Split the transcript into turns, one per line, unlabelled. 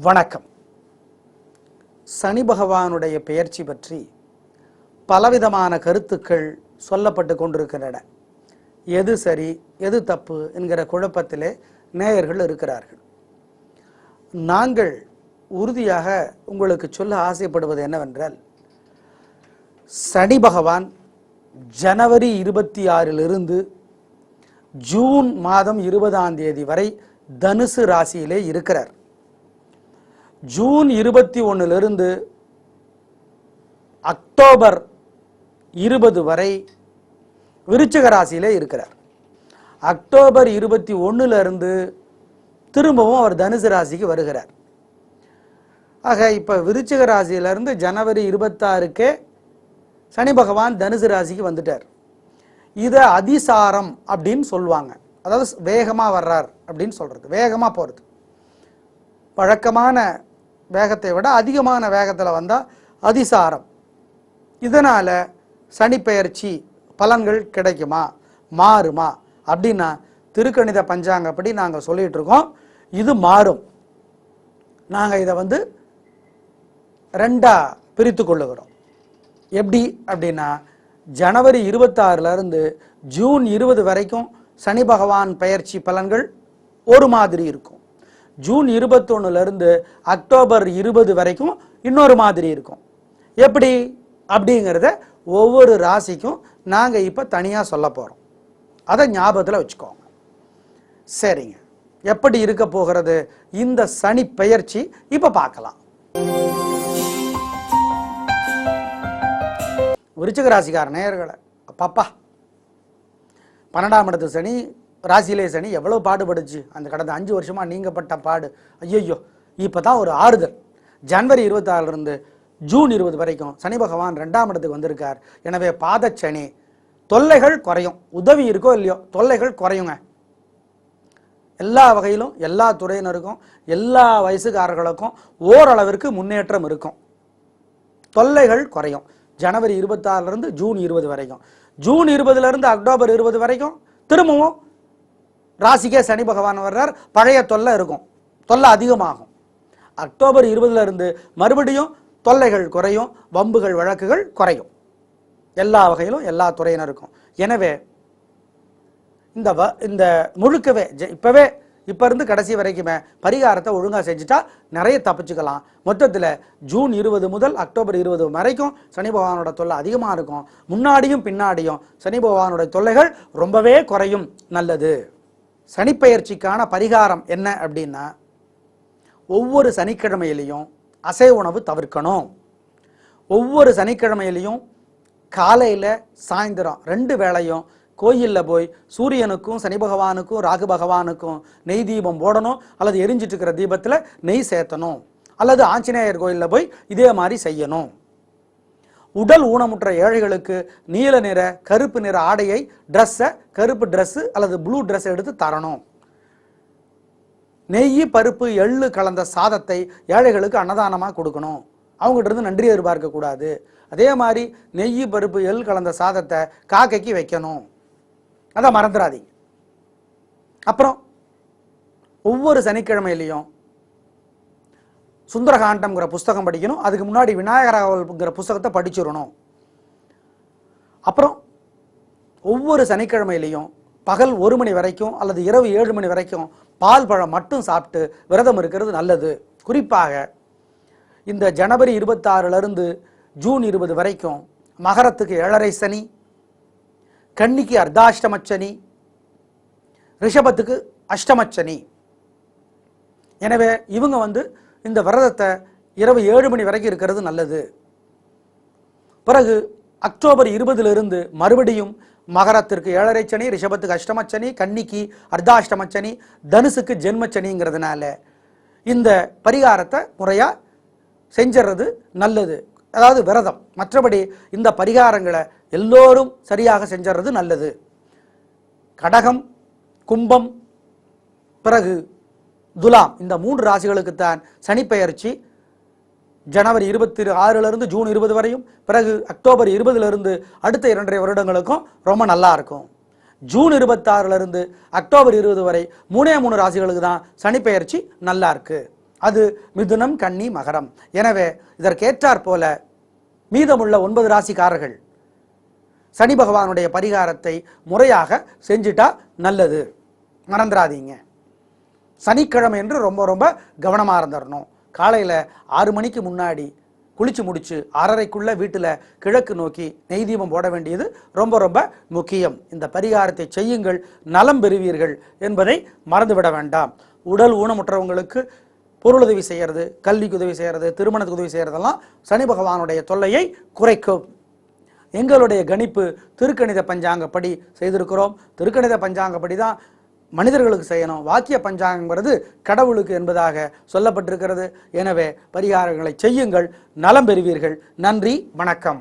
வணக்கம். சனி பகவானுடைய பெயர்ச்சி பற்றி பலவிதமான கருத்துக்கள் சொல்லப்பட்டு கொண்டிருக்கின்றன. எது சரி எது தப்பு என்கிற குழப்பத்திலே நேயர்கள் இருக்கிறார்கள். நாங்கள் உறுதியாக உங்களுக்கு சொல்ல ஆசைப்படுவது என்னவென்றால், சனி பகவான் ஜனவரி 26 ஜூன் மாதம் 20 வரை தனுசு ராசியிலே இருக்கிறார். ஜூன் 21 அக்டோபர் 20 வரை விருச்சிக ராசியிலே இருக்கிறார். அக்டோபர் 21 திரும்பவும் அவர் தனுசு ராசிக்கு வருகிறார். ஆக இப்போ விருச்சிக ராசியிலிருந்து ஜனவரி 26 சனி பகவான் தனுசு ராசிக்கு வந்துட்டார். இதை அதிசாரம் அப்படின்னு சொல்லுவாங்க. அதாவது வேகமாக வர்றார் அப்படின்னு சொல்கிறது, வேகமாக போகிறது. வழக்கமான வேகத்தை விட அதிகமான வேகத்தில் வந்தால் அதிசாரம். இதனால் சனி பெயர்ச்சி பலன்கள் கிடைக்குமா, மாறுமா அப்படின்னா திருக்கணித பஞ்சாங்கப்படி நாங்கள் சொல்லிகிட்டு இருக்கோம், இது மாறும். நாங்கள் இதை ரெண்டாக பிரித்து கொள்ளுகிறோம். எப்படி அப்படின்னா, ஜனவரி 26 ஜூன் 20 வரைக்கும் சனி பகவான் பெயர்ச்சி பலன்கள் ஒரு மாதிரி இருக்கும். ஜூன் 21 அக்டோபர் 20 வரைக்கும் இன்னொரு மாதிரி இருக்கும். எப்படி அப்படிங்கிறத ஒவ்வொரு ராசிக்கும் நாங்கள் இப்போ தனியாக சொல்ல போகிறோம். அதை ஞாபகத்தில் வச்சுக்கோங்க. சரிங்க, எப்படி இருக்க போகிறது இந்த சனி பெயர்ச்சி இப்போ பார்க்கலாம். விருச்சிக ராசிக்கார நேயர்களை, பாப்பா 12ஆம் இடத்து சனி ராசியிலே சனி எவ்வளோ பாடுபடுச்சு அந்த கடந்த 5 வருஷமாக நீங்கப்பட்ட பாடு. ஐயோ, இப்போ தான் ஒரு ஆறுதல். ஜனவரி 26 ஜூன் 20 வரைக்கும் சனி பகவான் 2ஆம் இடத்துக்கு வந்திருக்கார். எனவே பாதச்சனி தொல்லைகள் குறையும். உதவி இருக்கோ இல்லையோ, தொல்லைகள் குறையுங்க. எல்லா வகையிலும் எல்லா துறையினருக்கும் எல்லா வயசுக்காரர்களுக்கும் ஓரளவிற்கு முன்னேற்றம் இருக்கும். தொல்லைகள் குறையும். ஜனவரி 26 ஜூன் 20 வரைக்கும். ஜூன் 20 அக்டோபர் 20 வரைக்கும் திரும்பவும் ராசிக்கே சனி பகவான் வர்றார். பழைய தொல்லை இருக்கும், தொல்லை அதிகமாகும். அக்டோபர் 20 மறுபடியும் தொல்லைகள் குறையும், வம்புகள் வழக்குகள் குறையும். எல்லா வகையிலும் எல்லா துறையினருக்கும். எனவே இந்த முழுக்கவே இப்போ இருந்து கடைசி வரைக்குமே பரிகாரத்தை ஒழுங்காக செஞ்சுட்டா நிறைய தப்பிச்சுக்கலாம். மொத்தத்தில் ஜூன் 20 முதல் அக்டோபர் 20 வரைக்கும் சனி பகவானோட தொல்லை அதிகமாக இருக்கும். முன்னாடியும் பின்னாடியும் சனி பகவானோட தொல்லைகள் ரொம்பவே குறையும். நல்லது. சனிப்பெயர்ச்சிக்கான பரிகாரம் என்ன அப்படின்னா, ஒவ்வொரு சனிக்கிழமையிலையும் அசைவ உணவு தவிர்க்கணும். ஒவ்வொரு சனிக்கிழமையிலையும் காலையில் சாயந்தரம் 2 வேளையும் கோயிலில் போய் சூரியனுக்கும் சனி பகவானுக்கும் ராகு பகவானுக்கும் நெய் தீபம் போடணும். அல்லது எரிஞ்சிட்டு இருக்கிற தீபத்தில் நெய் சேர்த்தணும். அல்லது ஆஞ்சநேயர் கோயிலில் போய் இதே மாதிரி செய்யணும். உடல் ஊனமுற்ற ஏழைகளுக்கு நீல நிற கருப்பு நிற ஆடையை ட்ரெஸ்ஸை கருப்பு ட்ரெஸ்ஸு அல்லது ப்ளூ ட்ரெஸ் எடுத்து தரணும். நெய் பருப்பு எள்ளு கலந்த சாதத்தை ஏழைகளுக்கு அன்னதானமாக கொடுக்கணும். அவங்ககிட்ட இருந்து நன்றி எதிர்பார்க்கக்கூடாது. அதே மாதிரி நெய் பருப்பு எள் கலந்த சாதத்தை காக்கைக்கு வைக்கணும். அதை மறந்துடாதீங்க. அப்புறம் ஒவ்வொரு சனிக்கிழமையிலையும் சுந்தரகாண்டம்ங்கிற புஸ்தகம் படிக்கணும். அதுக்கு முன்னாடி விநாயகராவல்ங்கிற புஸ்தகத்தை படிச்சிடணும். அப்புறம் ஒவ்வொரு சனிக்கிழமையிலையும் பகல் 1 மணி வரைக்கும் அல்லது இரவு 7 மணி வரைக்கும் பால் பழம் மட்டும் சாப்பிட்டு விரதம் இருக்கிறது நல்லது. குறிப்பாக இந்த ஜனவரி 26 ஜூன் 20 வரைக்கும் மகரத்துக்கு 7.5 சனி, கன்னிக்கு அர்த்தாஷ்டமச்சனி, ரிஷபத்துக்கு அஷ்டமச்சனி. எனவே இவங்க இந்த விரதத்தை இரவு 7 மணி வரைக்கும் இருக்கிறது நல்லது. பிறகு அக்டோபர் 20 மறுபடியும் மகரத்திற்கு 7.5 சனி, ரிஷபத்துக்கு அஷ்டமச்சனி, கன்னிக்கு அர்த்தாஷ்டமச்சனி, தனுசுக்கு ஜென்மச்சனிங்கிறதுனால இந்த பரிகாரத்தை முறையாக செஞ்சிடறது நல்லது. அதாவது விரதம். மற்றபடி இந்த பரிகாரங்களை எல்லோரும் சரியாக செஞ்சிடறது நல்லது. கடகம், கும்பம், பிறகு துலாம், இந்த 3 ராசிகளுக்குத்தான் சனிப்பெயர்ச்சி ஜனவரி 26 ஜூன் 20 வரையும், பிறகு அக்டோபர் 20 அடுத்த 2.5 வருடங்களுக்கும் ரொம்ப நல்லா இருக்கும். ஜூன் 26 அக்டோபர் 20 வரை 3 ராசிகளுக்கு தான் சனிப்பெயர்ச்சி நல்லா இருக்கு. அது மிதுனம், கன்னி, மகரம். எனவே இதற்கேற்றாற் போல மீதமுள்ள 9 ராசிக்காரர்கள் சனி பகவானுடைய பரிகாரத்தை முறையாக செஞ்சுட்டா நல்லது. மறந்துடாதீங்க. சனிக்கிழமை என்று ரொம்ப ரொம்ப கவனமாக இருந்துடணும். காலையில் 6 மணிக்கு முன்னாடி குளிச்சு முடிச்சு 6:30க்குள்ள வீட்டில் கிழக்கு நோக்கி நெய் தீபம் போட வேண்டியது ரொம்ப ரொம்ப முக்கியம். இந்த பரிகாரத்தை செய்யுங்கள், நலம் பெறுவீர்கள் என்பதை மறந்துவிட வேண்டாம். உடல் ஊனமுற்றவங்களுக்கு பொருளுதவி செய்கிறது, கல்விக்கு உதவி செய்கிறது, திருமணத்துக்கு உதவி செய்கிறதெல்லாம் சனி பகவானுடைய தொல்லையை குறைக்கும். எங்களுடைய கணிப்பு திருக்கணித பஞ்சாங்கப்படி செய்திருக்கிறோம். திருக்கணித பஞ்சாங்கப்படி தான் மனிதர்களுக்கு செய்யணும். வாக்கிய பஞ்சாங்கங்கிறது கடவுளுக்கு என்பதாக சொல்லப்பட்டிருக்கிறது. எனவே பரிகாரங்களை செய்யுங்கள், நலம் பெறுவீர்கள். நன்றி, வணக்கம்.